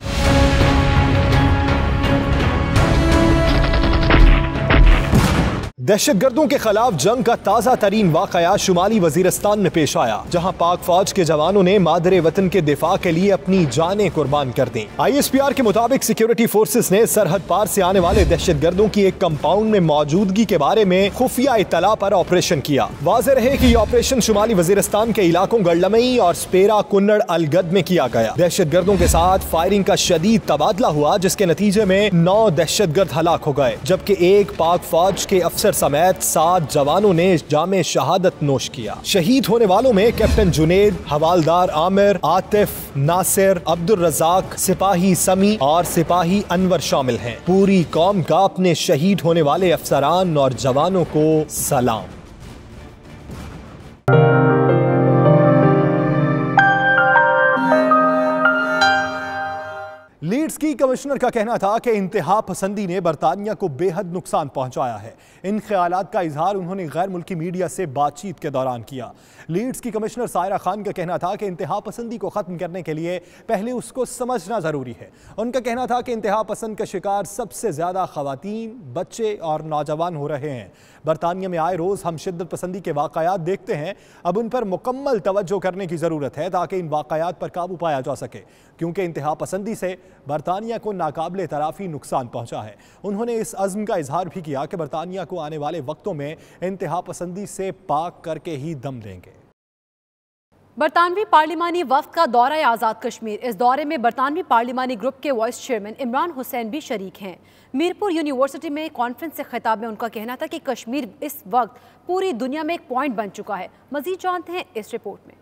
दहशतगर्दों के खिलाफ जंग का ताजा तरीन वाकया शुमाली वजीरिस्तान में पेश आया, जहां पाक फौज के जवानों ने मादरे वतन के दिफा के लिए अपनी जानें कुर्बान कर दी। ISPR के मुताबिक सिक्योरिटी फोर्सेस ने सरहद पार से आने वाले दहशतगर्दों की एक कंपाउंड में मौजूदगी के बारे में खुफिया इत्तला पर ऑपरेशन किया। वाज़ेह रहे कि यह ऑपरेशन शुमाली वजीरिस्तान के इलाकों गढ़लमई और स्पेरा कुन्नड़ अलगद में किया गया। दहशतगर्दों के साथ फायरिंग का शदीद तबादला हुआ, जिसके नतीजे में 9 दहशतगर्द हलाक हो गए, जबकि एक पाक फौज के अफसर समेत 7 जवानों ने जामे शहादत नोश किया। शहीद होने वालों में कैप्टन जुनेद, हवालदार आमिर, आतिफ, नासिर, अब्दुल रज़ाक, सिपाही समी और सिपाही अनवर शामिल हैं। पूरी कौम का अपने शहीद होने वाले अफसरान और जवानों को सलाम। लीड्स की कमिश्नर का कहना था कि इंतहा पसंदी ने बरतानिया को बेहद नुकसान पहुंचाया है। इन ख्यालात का इजहार उन्होंने गैर मुल्की मीडिया से बातचीत के दौरान किया। लीड्स की कमिश्नर सायरा खान का कहना था कि इंतहा पसंदी को ख़त्म करने के लिए पहले उसको समझना ज़रूरी है। उनका कहना था कि इंतहा पसंद का शिकार सबसे ज़्यादा ख़वातीन, बच्चे और नौजवान हो रहे हैं। बरतानिया में आए रोज़ हम शिद्दत पसंदी के वाक़यात देखते हैं। अब उन पर मुकम्मल तवज्जो करने की ज़रूरत है ताकि इन वाक़यात पर काबू पाया जा सके, क्योंकि इंतहा पसंदी से बरतानिया को नाकाबिले तराफी नुकसान पहुंचा है। उन्होंने इस अज़्म का इजहार भी किया कि बरतानिया को आने वाले वक्तों में इंतहा पसंदी से पाक करके ही दम देंगे। बरतानवी पार्लिमानी वफ्द का दौरा आज़ाद कश्मीर। इस दौरे में बरतानवी पार्लिमानी ग्रुप के वाइस चेयरमैन इमरान हुसैन भी शरीक हैं। मीरपुर यूनिवर्सिटी में कॉन्फ्रेंस से खिताब में उनका कहना था कि कश्मीर इस वक्त पूरी दुनिया में एक पॉइंट बन चुका है। मजीद जानते हैं इस रिपोर्ट में।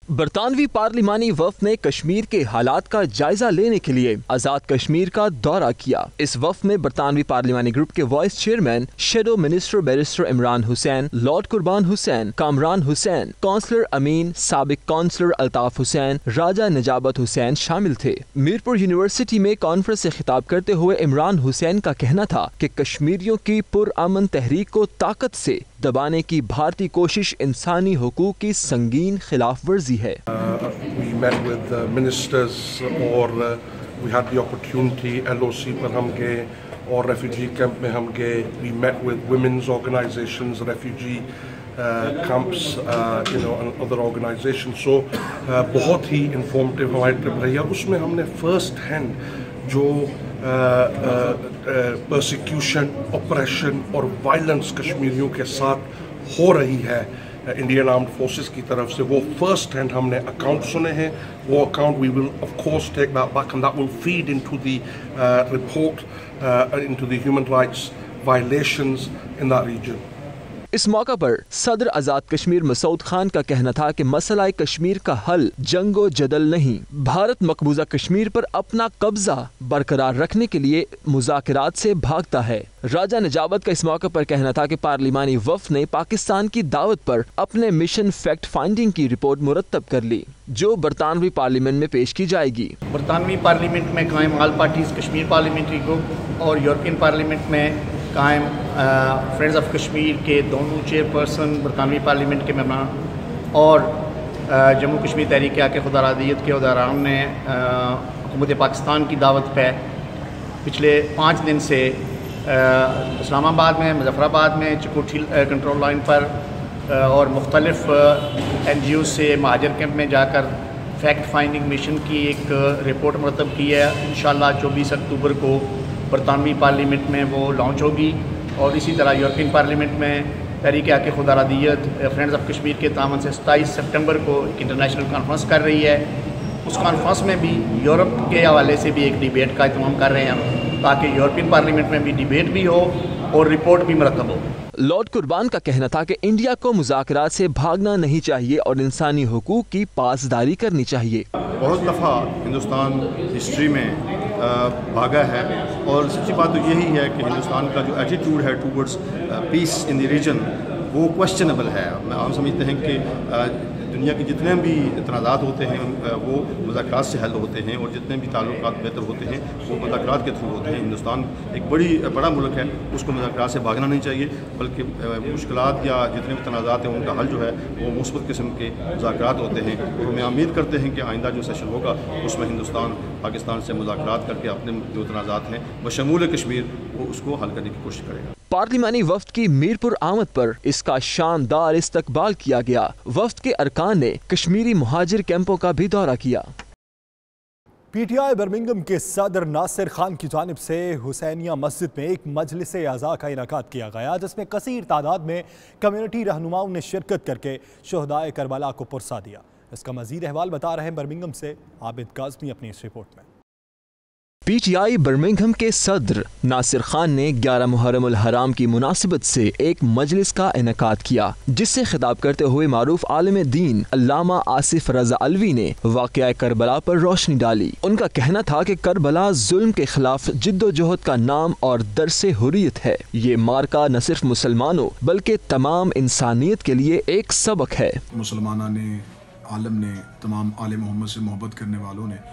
बरतानवी पार्लिमानी वफ्द ने कश्मीर के हालात का जायजा लेने के लिए आज़ाद कश्मीर का दौरा किया। इस वफ्द में बरतानवी पार्लिमानी ग्रुप के vice chairman shadow minister barrister Imran Hussain, Lord कुर्बान हुसैन, कामरान हुसैन, काउंसलर अमीन, साबिक काउंसलर अल्ताफ हुसैन, राजा नजाबत हुसैन शामिल थे। मीरपुर यूनिवर्सिटी में कॉन्फ्रेंस से खिताब करते हुए इमरान हुसैन का कहना था कि कश्मीरियों की पुरअमन तहरीक को ताकत से दबाने की भारतीय कोशिश इंसानी हुकूक की संगीन खिलाफ वर्जी है। We met with ministers और we had the opportunity LOC पर हम गए और रेफ्यूजी कैंप में हम गए। We met with women's organizations, refugee camps, and other organizations. So बहुत ही informative हमारी ट्रिप रही है। उसमें हमने फर्स्ट हैंड जो परसिक्यूशन, ऑपरेशन और वायलेंस कश्मीरियों के साथ हो रही है इंडियन आर्म्ड फोर्सेस की तरफ से, वो फर्स्ट हैंड हमने अकाउंट सुने हैं। वो account we will of course take that back and that will feed into the report into the human rights violations in that region. इस मौका पर सदर आजाद कश्मीर मसूद खान का कहना था कि मसला कश्मीर का हल जंगो जदल नहीं, भारत मकबूजा कश्मीर पर अपना कब्जा बरकरार रखने के लिए मुज़ाकरात से भागता है। राजा नजावत का इस मौके पर कहना था कि पार्लिमानी वफ़द ने पाकिस्तान की दावत पर अपने मिशन फैक्ट फाइंडिंग की रिपोर्ट मुरतब कर ली, जो बरतानवी पार्लियामेंट में पेश की जाएगी। बरतानवी पार्लियामेंट में कायम all parties Kashmir parliamentary group और यूरोपियन पार्लियामेंट में कायम फ्रेंड्स ऑफ कश्मीर के दोनों चेयरपर्सन बरतानवी पार्लियामेंट के मेहमान और जम्मू कश्मीर तहरीक आके खुदारादियत के उदाहरण ने हुकूमत पाकिस्तान की दावत पर पिछले 5 दिन से इस्लामाबाद में, मुजफ्फराबाद में, चिकोठी कंट्रोल लाइन पर और मुख्तलिफ NGO से महाजर कैंप में जाकर फैक्ट फाइंडिंग मिशन की एक रिपोर्ट मुरतब की है। इंशाअल्लाह 24 अक्टूबर को बरतानवी पार्लियामेंट में वो लॉन्च होगी और इसी तरह यूरोपियन पार्लियामेंट में तहरीक आके खुदारादियत फ्रेंड्स ऑफ कश्मीर के तामन से 27 सितंबर को एक इंटरनेशनल कॉन्फ्रेंस कर रही है। उस कॉन्फ्रेंस में भी यूरोप के हवाले से भी एक डिबेट का एहतमाम कर रहे हैं हम, ताकि यूरोपियन पार्लियामेंट में भी डिबेट भी हो और रिपोर्ट भी मुरतब हो। लॉर्ड कुर्बान का कहना था कि इंडिया को मुज़ाकरात से भागना नहीं चाहिए और इंसानी हुकूक की पासदारी करनी चाहिए। बहुत दफ़ा हिंदुस्तान हिस्ट्री में भागा है और सच्ची बात तो यही है कि हिंदुस्तान का जो एटीट्यूड है towards peace in the region वो क्वेश्चनेबल है। हम समझते हैं कि दुनिया के जितने भी तनाज़ात होते हैं वो मुज़ाकरात से हल होते हैं और जितने भी ताल्लुकात बेहतर होते हैं वो मुज़ाकरात के थ्रू होते हैं। हिंदुस्तान एक बड़ा मुल्क है, उसको मुज़ाकरात से भागना नहीं चाहिए, बल्कि मुश्किलात या जितने भी तनाज़ात हैं उनका हल जो है वो मुस्बत किस्म के मुज़ाकरात होते हैं। और हमें उम्मीद करते हैं कि आइंदा जो सेशन होगा उसमें हिंदुस्तान पाकिस्तान से मुज़ाकरात करके अपने जो तनाज़ात हैं बशमूल कश्मीर वो उसको हल करने की कोशिश करेगा। पार्लिमानी वफ्द की मीरपुर आमद पर इसका शानदार इस्तकबाल किया गया। वफ्द के अरकान ने कश्मीरी मुहाजिर कैंपों का भी दौरा किया। PTI बर्मिंघम के सदर नासिर खान की जानिब से हुसैनिया मस्जिद में एक मजलिस आज़ा का इनेकाद किया गया, जिसमें कसीर तादाद में कम्युनिटी रहनुमाओं ने शिरकत करके शोहदाए करबला को पुरसा दिया। इसका मजीद अहवाल बता रहे हैं बर्मिंघम से आबिद काज़मी अपनी इस रिपोर्ट में। PTI बर्मिंघम के सदर नासिर खान ने 11 मुहर्रम उल हराम की मुनासिबत से एक मजलिस का इनेकाद किया, जिससे खिताब करते हुए मारूफ आलिम दीन अल्लामा आसिफ रजा अलवी ने वाक़या करबला पर रोशनी डाली। उनका कहना था कि करबला जुल्म के खिलाफ जिद्दोजहद का नाम और दरसे हुर्रियत है। ये मार्का न सिर्फ मुसलमानों बल्कि तमाम इंसानियत के लिए एक सबक है। मुसलमाना ने, आलम ने, तमाम आले मोहम्मद से मोहब्बत करने वालों ने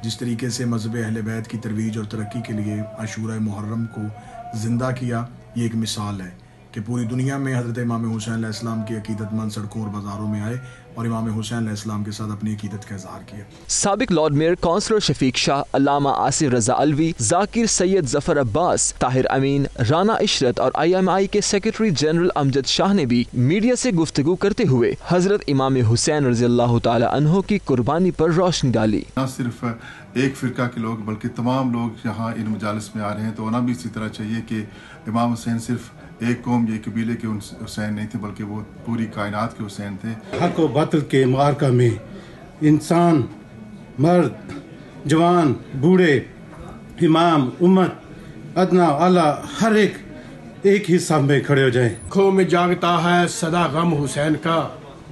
जिस तरीके से मज़हब अहले बैत की तरवीज और तरक्की के लिए आशूरा मुहर्रम को ज़िंदा किया, ये एक मिसाल है कि पूरी दुनिया में हज़रत इमाम हुसैन अलैहिस्सलाम की अकीदतमंद सड़कों और बाज़ारों में आए और इमाम हुसैन अलैहिस्सलाम के साथ अपनी अकीदत का इज़हार किया। साबिक lord mayor councillor Shafiq Shah, अल्लामा आसिफ रजा अलवी, जाकिर सैयद जफर अब्बास, ताहिर अमीन, राना इशरत और IMI के सेक्रेटरी जनरल अमजद शाह ने भी मीडिया से गुफ्तगू करते हुए हजरत इमाम हुसैन रज़ियल्लाहु ताला अन्हु की कुर्बानी पर रोशनी डाली। न सिर्फ एक फ़िरका के लोग बल्कि तमाम लोग यहाँ इन मजालिस में आ रहे हैं, तो होना भी इसी तरह चाहिए कि इमाम हुसैन सिर्फ एक कौम या कबीले के हुसैन नहीं थे, बल्कि वो पूरी कायनात के हुसैन थे। हक और बातिल के मार्का में इंसान, मर्द, जवान, बूढ़े, इमाम, उम्मत, अदना, आला, हर एक ही साथ में खड़े हो जाएं। आँखों में जागता है सदा गम हुसैन का,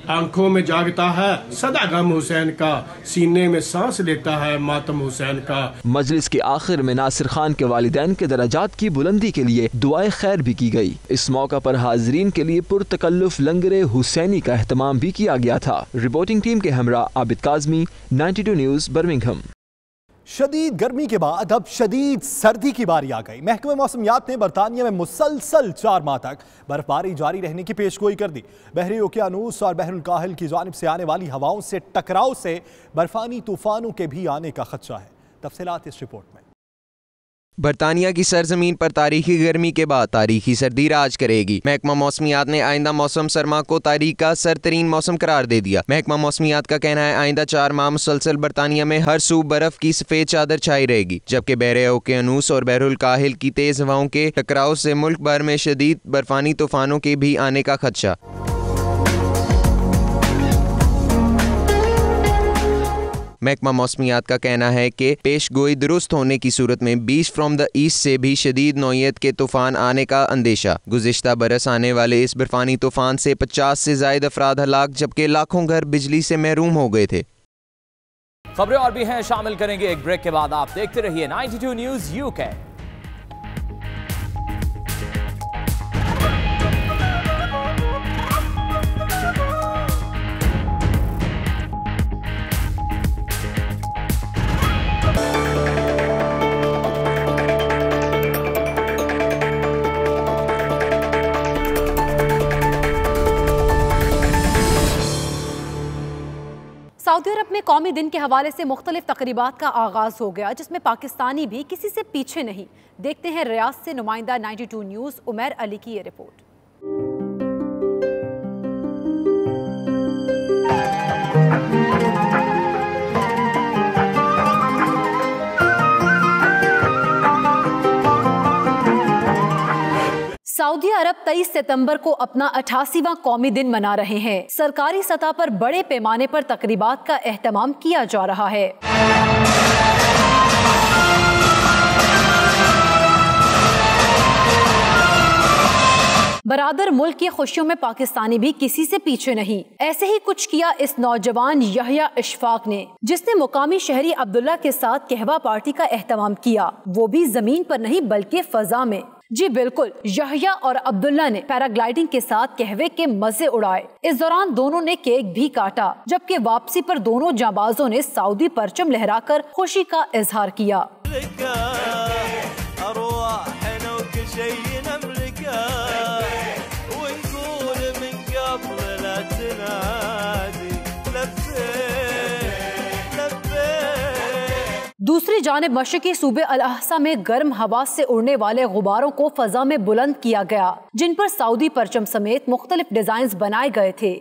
आंखों में जागता है सदा गम हुसैन का, सीने में सांस लेता है मातम हुसैन का। मजलिस के आखिर में नासिर खान के वालिदैन के दराजात की बुलंदी के लिए दुआए खैर भी की गई। इस मौका पर हाजरीन के लिए पुरतकल्लुफ लंगरे हुसैनी का एहतमाम भी किया गया था। रिपोर्टिंग टीम के हमरा आबिद काज़मी, 92 न्यूज़ बर्मिंघम। शदीद गर्मी के बाद अब शदीद सर्दी की बारी आ गई। महकमे मौसमियात ने बरतानिया में मुसलसल 4 माह तक बर्फबारी जारी रहने की पेशगोई कर दी। बहरी ओकियानूस और बहरुल काहिल की जानिब से आने वाली हवाओं से टकराव से बर्फानी तूफानों के भी आने का खदशा है। तफसीलात इस रिपोर्ट में। बरतानिया की सरजमीन पर तारीखी गर्मी के बाद तारीखी सर्दी राज करेगी। महकमा मौसमियात ने आइंदा मौसम सरमा को तारीख का सरतरीन मौसम करार दे दिया। महकमा मौसमियात का कहना है आइंदा 4 माह मुसलसल बरतानिया में हर सू बर्फ की सफेद चादर छाई रहेगी, जबकि बहरे ओकियानूस और बहरुल काहिल की तेज हवाओं के टकराव से मुल्क भर में शदीद बर्फानी तूफानों के भी आने का खदशा। महकमा मौसमियात का कहना है कि पेशगोई दुरुस्त होने की सूरत में 20 फ्रॉम द ईस्ट से भी शदीद नौयत के तूफान आने का अंदेशा। गुज़िश्ता बरस आने वाले इस बर्फानी तूफान से 50 से ज़ायद अफराद हलाक, जबकि लाखों घर बिजली से महरूम हो गए थे। खबरें और भी हैं, शामिल करेंगे एक ब्रेक के बाद। आप देखते रहिए 92 न्यूज़ यूके। सऊदी अरब में कौमी दिन के हवाले से मुख्तलिफ तकरीबात का आगाज हो गया, जिसमें पाकिस्तानी भी किसी से पीछे नहीं। देखते हैं रियाद से नुमाइंदा 92 न्यूज़ उमैर अली की ये रिपोर्ट। सऊदी अरब 23 सितंबर को अपना 88वां कौमी दिन मना रहे हैं। सरकारी सतह पर बड़े पैमाने पर तकरीबात का एहतमाम किया जा रहा है। बरादर मुल्क की खुशियों में पाकिस्तानी भी किसी से पीछे नहीं। ऐसे ही कुछ किया इस नौजवान यहया इशफाक ने, जिसने मुकामी शहरी अब्दुल्ला के साथ कहवा पार्टी का एहतमाम किया, वो भी जमीन पर नहीं बल्कि फजा में। जी बिल्कुल, यहया और अब्दुल्ला ने पैराग्लाइडिंग के साथ कहवे के मजे उड़ाए। इस दौरान दोनों ने केक भी काटा, जबकि वापसी पर दोनों जाबाजों ने सऊदी परचम लहराकर खुशी का इजहार किया। दूसरी जानिब मशरकी सूबे अल अहसा में गर्म हवा से उड़ने वाले गुब्बारों को फजा में बुलंद किया गया, जिन पर सऊदी परचम समेत मुख्तलिफ डिजाइन बनाए गए थे।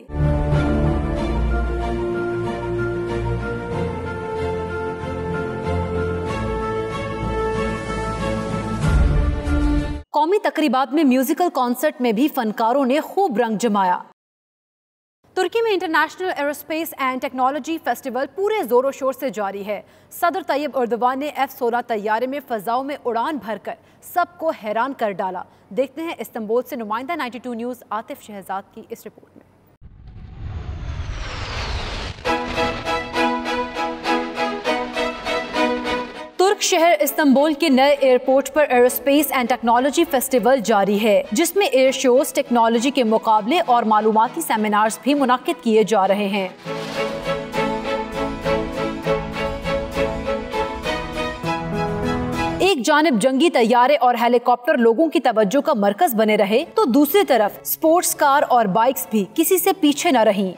कौमी तकरीबात में म्यूजिकल कॉन्सर्ट में भी फनकारों ने खूब रंग जमाया। तुर्की में international aerospace and technology festival पूरे जोरों शोर से जारी है। सदर तैयब एर्दोगान ने F-16 तैयारे में फजाओं में उड़ान भरकर सबको हैरान कर डाला। देखते हैं इस्तांबुल से नुमाइंदा 92 न्यूज़ आतिफ शहजाद की इस रिपोर्ट में। तुर्क शहर इस्तांबुल के नए एयरपोर्ट पर एरोस्पेस एंड टेक्नोलॉजी फेस्टिवल जारी है, जिसमें एयर शोज, टेक्नोलॉजी के मुकाबले और मालूमाती सेमिनार्स भी मुनाकिद किए जा रहे हैं। एक जानिब जंगी तैयारे और हेलीकॉप्टर लोगों की तवज्जो का मरकज बने रहे, तो दूसरी तरफ स्पोर्ट्स कार और बाइक्स भी किसी से पीछे न रहीं।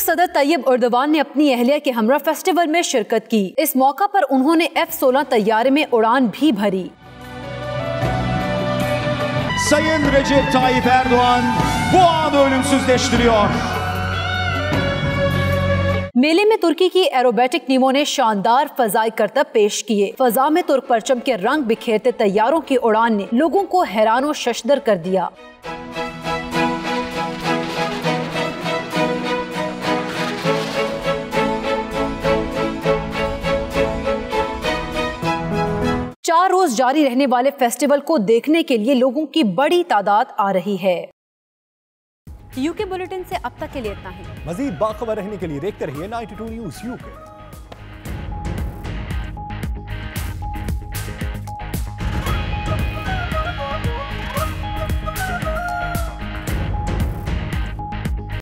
सदर तैयब एर्दोगान ने अपनी अहलिया के हमरा फेस्टिवल में शिरकत की। इस मौका पर उन्होंने F-16 तैयारे में उड़ान भी भरी। Sayın Recep Tayyip Erdoğan bu anı ölümsüzleştiriyor। मेले में तुर्की की एरोबेटिक टीमों ने शानदार फजाई करतब पेश किए। फजा में तुर्क परचम के रंग बिखेरते तैयारों की उड़ान ने लोगों को हैरान और शशदर कर दिया। चार रोज जारी रहने वाले फेस्टिवल को देखने के लिए लोगों की बड़ी तादाद आ रही है। यूके बुलेटिन से अब तक के लिए इतना ही। मजीद बाखबर रहने के लिए देखते रहिए 92 न्यूज़ यूके।